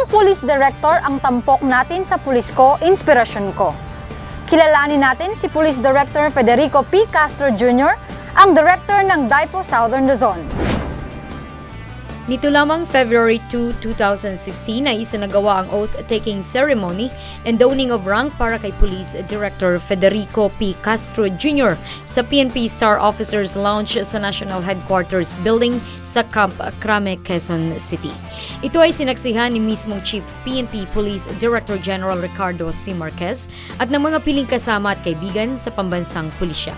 Police Director ang tampok natin sa pulis ko, inspirasyon ko. Kilalanin natin si Police Director Federico P. Castro Jr., ang Director ng DIPO Southern Luzon. Nito lamang February 2, 2016 ay isinagawa ang oath-taking ceremony and downing of rank para kay Police Director Federico P. Castro Jr. sa PNP Star Officers Lounge sa National Headquarters Building sa Camp Crame, Quezon City. Ito ay sinaksihan ni mismong Chief PNP Police Director General Ricardo C. Marquez at ng mga piling kasama at kaibigan sa pambansang pulisya.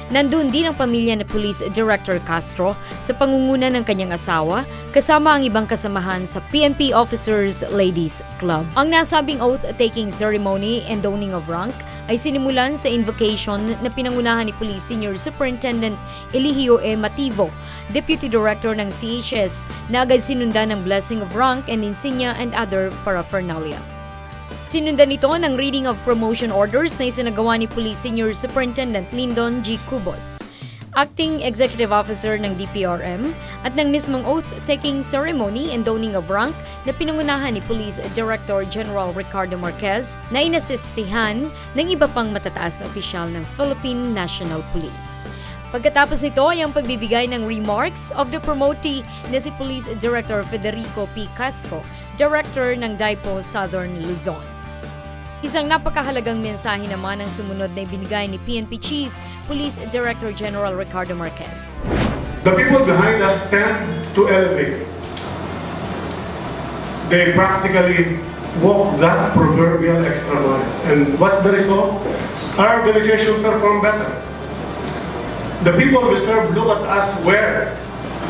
Nandun din ang pamilya ni Police Director Castro sa pangunguna ng kanyang asawa kasama ang ibang kasamahan sa PNP Officers Ladies Club. Ang nasabing oath-taking ceremony and downing of rank ay sinimulan sa invocation na pinangunahan ni Police Senior Superintendent Eligio E. Mativo, Deputy Director ng CHS, na agad sinundan ng blessing of rank and insignia and other paraphernalia. Sinundan ito ng reading of promotion orders na isinagawa ni Police Senior Superintendent Lyndon G. Cubos, Acting Executive Officer ng DPRM, at ng mismong oath-taking ceremony and downing of rank na pinangunahan ni Police Director General Ricardo Marquez na inasistihan ng iba pang matataas na opisyal ng Philippine National Police. Pagkatapos nito ay ang pagbibigay ng remarks of the promotee na si Police Director Federico P. Castro, Director ng DIPO Southern Luzon. Isang napakahalagang mensahe naman ang sumunod na ibinigay ni PNP Chief Police Director General Ricardo Marquez. The people behind us tend to elevate. They practically walk that proverbial extra mile. And what's the result? Our organization perform better. The people we serve look at us where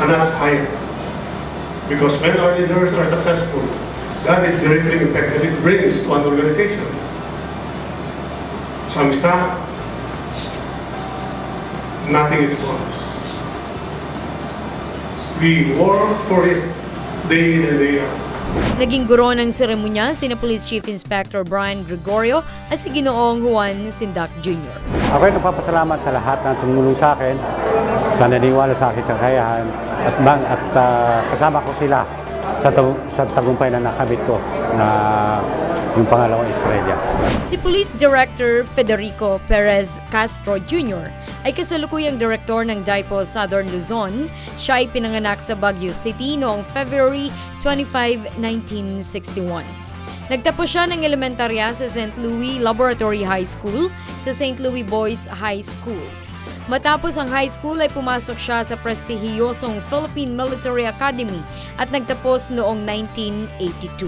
and that's higher. Because when our leaders are successful, that is the rippling effect that it brings to an organization. So, amistad, nothing is promised. We work for it day in and day out. Naging guro ng seremonya sina Police Chief Inspector Brian Gregorio at si Ginoong Juan Sindak Jr. Ako ay nagpapasalamat sa lahat ng tumulong sa akin, sa naniniwala sa aking kakayahan, at kasama ko sila sa tagumpay na nakamit ko na yung pangalawang estrella. Si Police Director Federico Perez Castro Jr. ay kasalukuyang direktor ng DIPO Southern Luzon. Siya ay pinanganak sa Baguio City noong February 25, 1961. Nagtapos siya ng elementarya sa St. Louis Laboratory High School sa St. Louis Boys High School. Matapos ang high school ay pumasok siya sa prestihiyosong Philippine Military Academy at nagtapos noong 1982.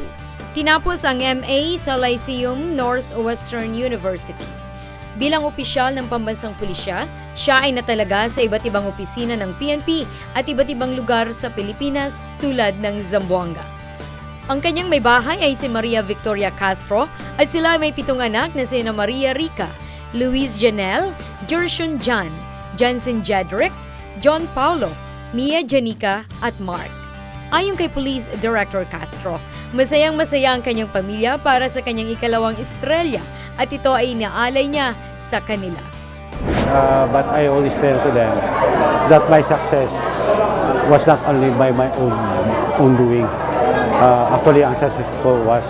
Tinapos ang MA sa Lyceum Northwestern University. Bilang opisyal ng pambansang pulisya, siya ay natalaga sa iba't ibang opisina ng PNP at iba't ibang lugar sa Pilipinas tulad ng Zamboanga. Ang kanyang may bahay ay si Maria Victoria Castro at sila ay may 7 anak na sina Maria Rica, Luis Janelle, Gershon John, Jansen Jedrick, John Paulo, Mia Janica at Mark. Ayon kay Police Director Castro, masayang-masaya ang kanyang pamilya para sa kanyang ikalawang estrella at ito ay inaalay niya sa kanila. But I always tell to them that my success was not only by my own doing. Actually, ang success ko was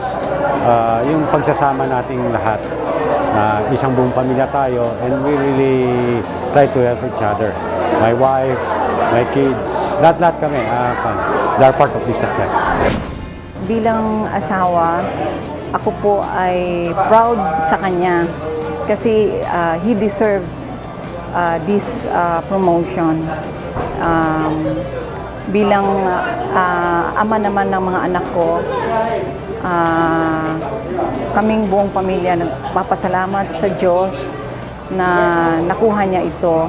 yung pagsasama nating lahat. Isang buong pamilya tayo and we really try to help each other. My wife, my kids, lahat kami, they're part of this success. Bilang asawa, ako po ay proud sa kanya kasi he deserved this promotion. Bilang ama naman ng mga anak ko, kaming buong pamilya nagpapasalamat sa Diyos na nakuha niya ito.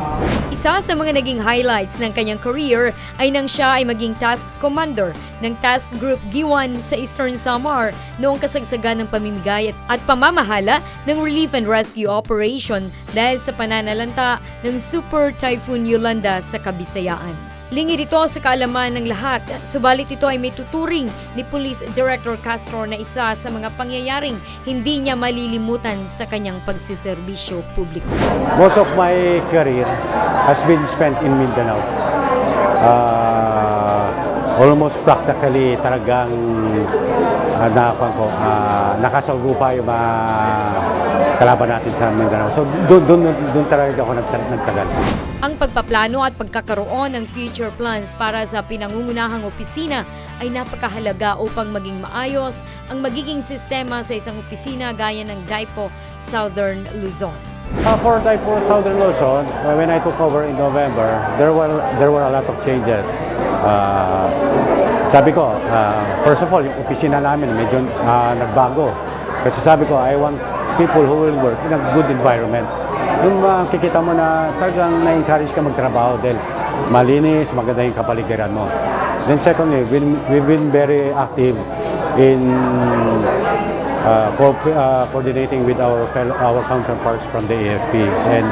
Isa sa mga naging highlights ng kanyang career ay nang siya ay maging task commander ng Task Group G1 sa Eastern Samar noong kasagsagan ng pamimigay at pamamahala ng relief and rescue operation dahil sa pananalanta ng Super Typhoon Yolanda sa Kabisayaan. Lingid ito sa kaalaman ng lahat, subalit ito ay may tuturing ni Police Director Castro na isa sa mga pangyayaring hindi niya malilimutan sa kanyang pagsiserbisyo publiko. Most of my career has been spent in Mindanao. almost practically talagang nakasagupa yung mga kalaban natin sa Mindanao. So doon talaga ako nagtagal. Ang pagpaplano at pagkakaroon ng future plans para sa pinangungunahang opisina ay napakahalaga upang maging maayos ang magiging sistema sa isang opisina gaya ng DIPO Southern Luzon. For DIPO Southern Luzon, when I took over in November, there were a lot of changes. Sabi ko, first of all, yung opisina namin medyo nagbago. Kasi sabi ko, I want people who will work in a good environment. Yung makikita mo na talagang na-encourage ka magtrabaho dahil malinis, maganda yung kapaligiran mo. Then secondly, we've been very active in coordinating with our counterparts from the AFP. And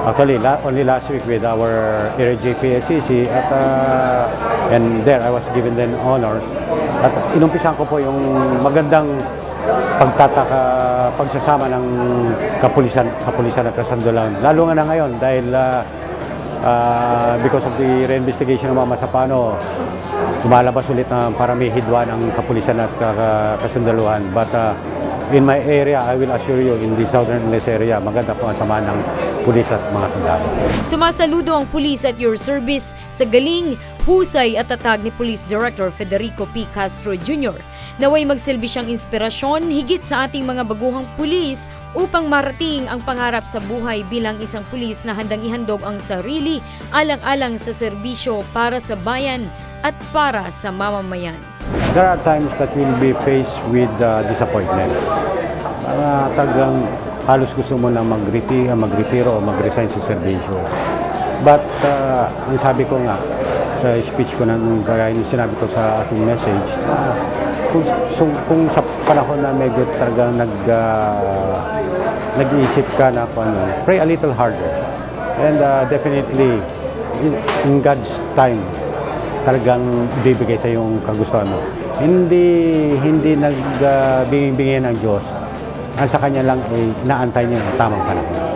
actually, only last week with our area JPSCC and there I was given them honors. At inumpisan ko po yung magandang pagsasama ng kapulisan at kasandulan. Lalo nga na ngayon dahil because of the reinvestigation ng mga Masapano, lumalabas ulit na para may hidwa ng kapulisan at kasandaluhan. But in my area, I will assure you, in the southern area, maganda po ang samahan ng pulis at mga sundalo. Sumasaludo ang pulis at your service sa galing, husay at tatag ni Police Director Federico P. Castro Jr. Naway magsilbi siyang inspirasyon higit sa ating mga baguhang pulis upang marating ang pangarap sa buhay bilang isang pulis na handang ihandog ang sarili alang-alang sa serbisyo para sa bayan at para sa mamamayan. There are times that we'll be faced with disappointments. Tagang halos gusto mo na mag-retiro o mag-resign sa serbisyo. But ang sabi ko nga sa speech ko nung sinabi ko sa ating message, kung sa panahon na medyo talagang nag-iisip ka na pray a little harder. And definitely, in God's time, talagang bibigay sa yung kagustuhan mo. Hindi nagbibigay ng Diyos. Ang sa Kanya lang ay naantay niya ng tamang panahon.